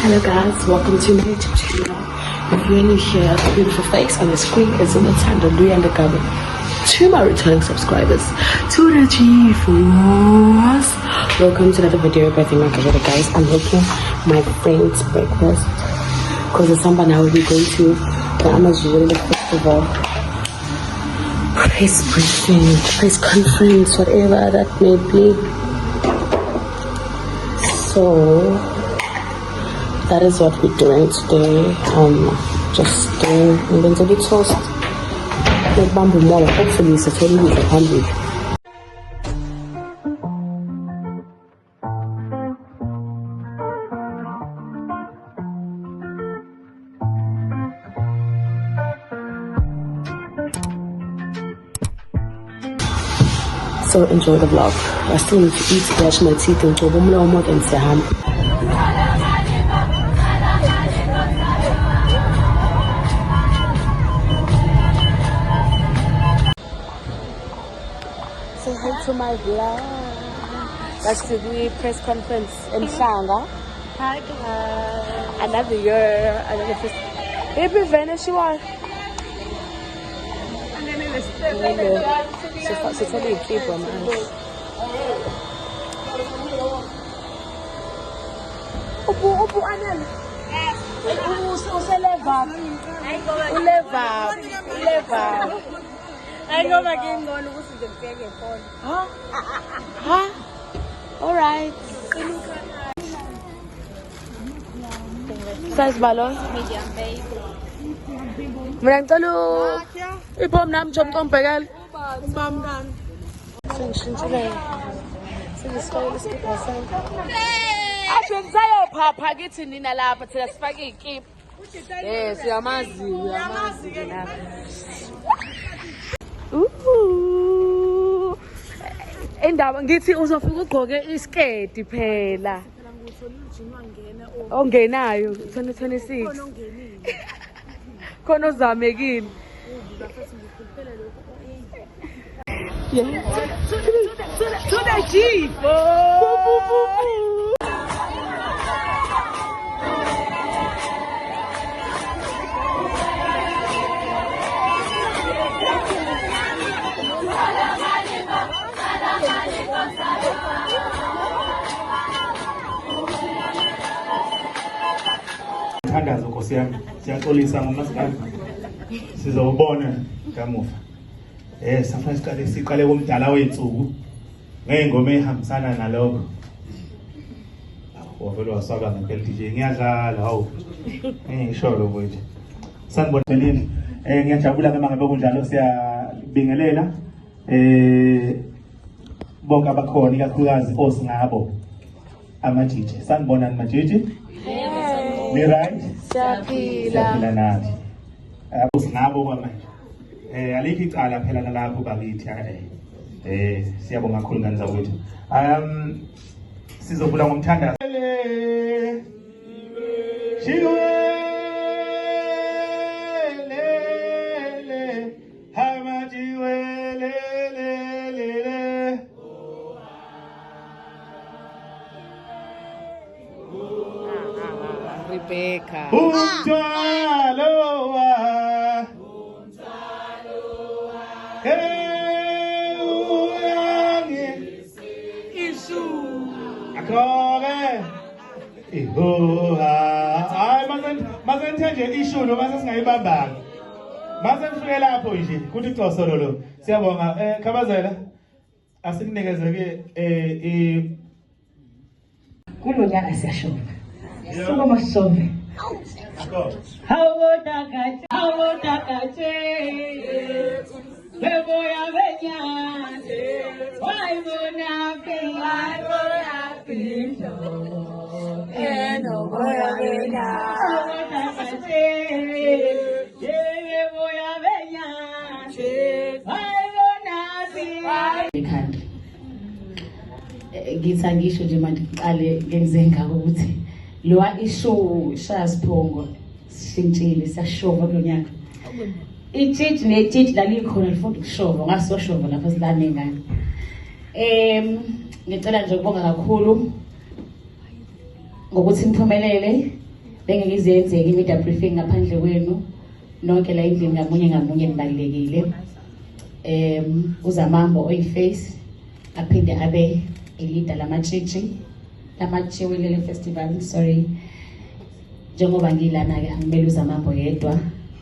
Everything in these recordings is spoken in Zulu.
Hello guys, welcome to my YouTube channel. If you're new here, the beautiful face on the screen is Umathando Luyandagabe. To my returning subscribers, to the G-Force, welcome to another video. Birthday my guys. I'm making my friend's breakfast because it's something I will be going to the Amazon Festival press briefing, press conference, whatever that may be. So that is what we're doing today. Just doing inventory toast with bamboo more. Hopefully it's a totally with bamboo. So enjoy the vlog. I still need to eat, brush my teeth, and go more than say ham. Say hi to my vlog. That's the press conference in Shanga. Hi guys. Another year, another festival. Baby, vanish you are. So tell you keep on us. Opo Anel. Uleva. I go back in one who is the big phone. Huh? All right. Size balon. Medium babe. Mrentalo. Ipom nam chom tom pegal. Mom done. Singishintshile. Singisifakile isikipha sami. Asho ngisayo phapha kithi nina lapha thina sifake ikipa. Siyamazi lapha. Indaba ngithi uzofika ugqoke isketi phela. Ongenayo 2026. Khona ozamekile. To the G-Force. Thandazo Nkosi yami, siyaxolisa ngoMasikandi. Sizobona kamuva. Safuna siqale komdala wethuku ngengoma ehambisana nalokho. Wavele wasaba ngempela DJ ngiyadlala hawu. Ngisho lo mfowethu. Saniboneleni. Ngiyajabula ke mangabe kunjalo siyabingelela bonke abakhona ikakhulukazi osingabo amajiji. Sanibonani majiji? Ni right? Siyaphila nathi. Usingabo kwamanje. Alikho icala phela nalapho bakithi siyabonga kakhulu ngani zawethu. Sizovula ngomthandazo. Rebecca. Mazentenje ishuno mase singayibambanga. Mase kufike lapho nje kuthi ixosolo lo. Siyabonga Khabazela. Asikunikeze ke kulonyaka siyashona. Sokoma sisome. Hawo takache. Beboya benyane. Waibona pinto. Eno boya benyane. Ngithi angisho nje manje ngiqale ngenze ngako ukuthi lowa ishow shasphongo sishintshile siyashova kulonyaka itshitshi netshitshi lalikhona lifunda ukushova ngasizoshova lapha silane ngane ngicela nje ukubonga kakhulu ngokuthi niphumelele bengeke izenzeke i-media briefing ngaphandle kwenu nonke la endlini ngamunye nibalulekile. uZamambo oyiface aphinde abe ilida lamachiwelele festival. Sorry, njengoba ngilana-ke angimele uZamambo yedwa,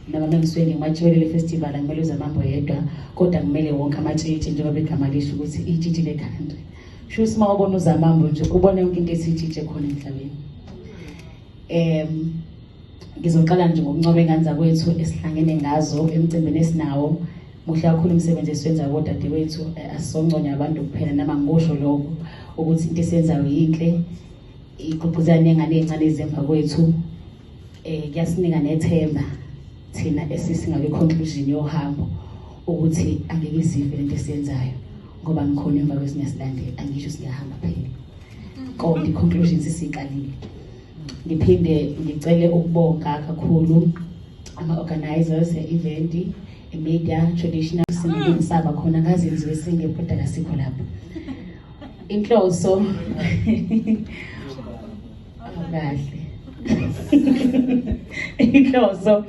noma mengisuke ngimachiwelele festival angimele uZamambo yedwa, kodwa ngimele wonke amatshitshi njengoba igama lisho ukuthi itshitshi le-country. Shuthi uma ubona uZamambo nje ubona yonke into esiyitshitshe khona emhlabeni. Ngizoqala nje ngokuncoma ingane zakwethu esihlangene ngazo emcimbini esinawo. Muhle kakhulu umsebenzi esiwenza kodadewethu, asisonconya abantu kuphela, nama ngikusho lokho ukuthi into esiyenzayo yinhle, igqugquzela nengane ezincane ezemva kwethu. Kuyasinika nethemba thina esisingale conclusion yohambo ukuthi angeke sive lento esiyenzayo ngoba ngikhona emva kwesinye silandela, angisho singahamba phela kodwa i-conclusion sisiqalile. Ngiphinde ngicele ukubonga kakhulu ama-organizers e-event, i-media, traditional singisaba khona ngazenziwe singephoda kasikho lapho. Inhloso kahle inhloso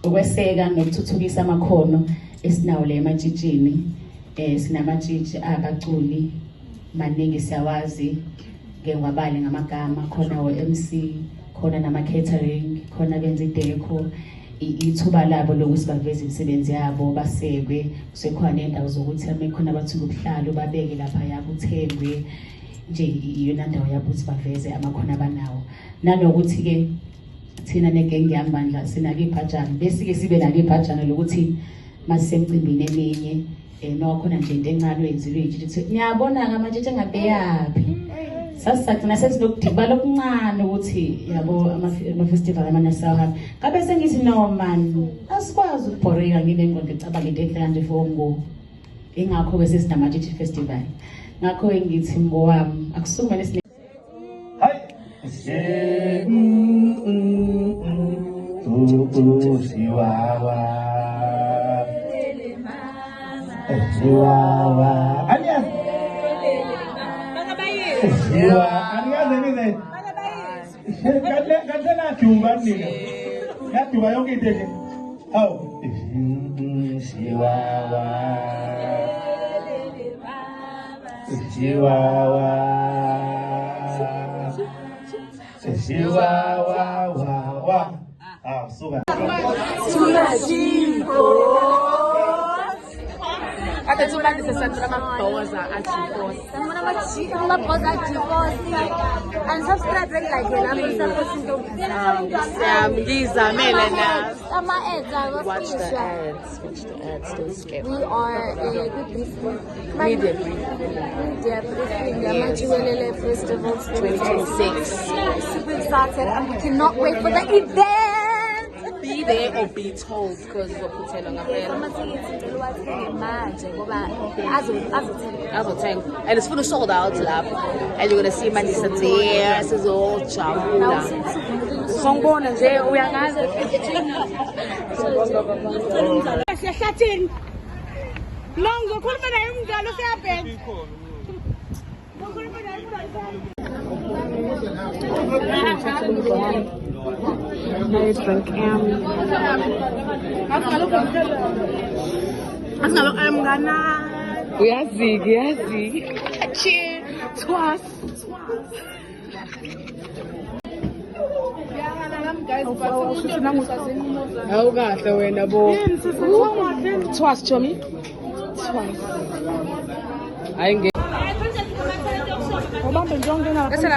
ukweseka nokuthuthukisa amakhono esinawo le ematshitshini. Sinamatshitshi abaculi maningi siyawazi ngengwabali ngamagama, khona o-MC, khona nama-catering, khona benza i-deco, ithuba labo lokuthi baveze imisebenzi yabo, basekwe. Kusekhona ney'ndawo zokuthi amekhona abathuka ubuhlalo babeke laphaya kuthengwe nje, iyona ndawo yabo ukuthi baveze amakhono abanawo. Nanokuthi-ke thina negenge yamandla sinalo ibhajana, bese-ke sibe nalo ibhajana lokuthi masisemcimbini eminye nokhona nje into encane oyenzile uyitshitshi, ngiyabona-ke amatshitshi engabeyaphi. Sasagcina sesinokudibala okuncane ukuthi yabo ama-festival amanye asawahamba. Ngabe sengithi no man, asikwazi ukubhoreka nginengqondo ngicabanga into enhle kanje for umngoko. Ingakho-ke sesinamatshitshi festival. Ngakho-ke ngithi mngowami akusukumele sine Angaze ngize kanti naduba nina yaduba yonke into nje. Awu Chihuahua suka Ate tumani sesandra maboza achipos. Maboza achipos. And subscribe like Watch the ads. Don't skip. We are Media Machiwelele Festival 2026. Super excited and we cannot wait for the event. Be there or be told because we're putting on a and it's fully sold out lap. And you're gonna see Manisa there. This is all Chabula. Songbon and Jay, we are not. Uyazi. Cheer twice. Oh gosh, we're in the ball. Twice, Chummy. Twice. I ain't get. Listen,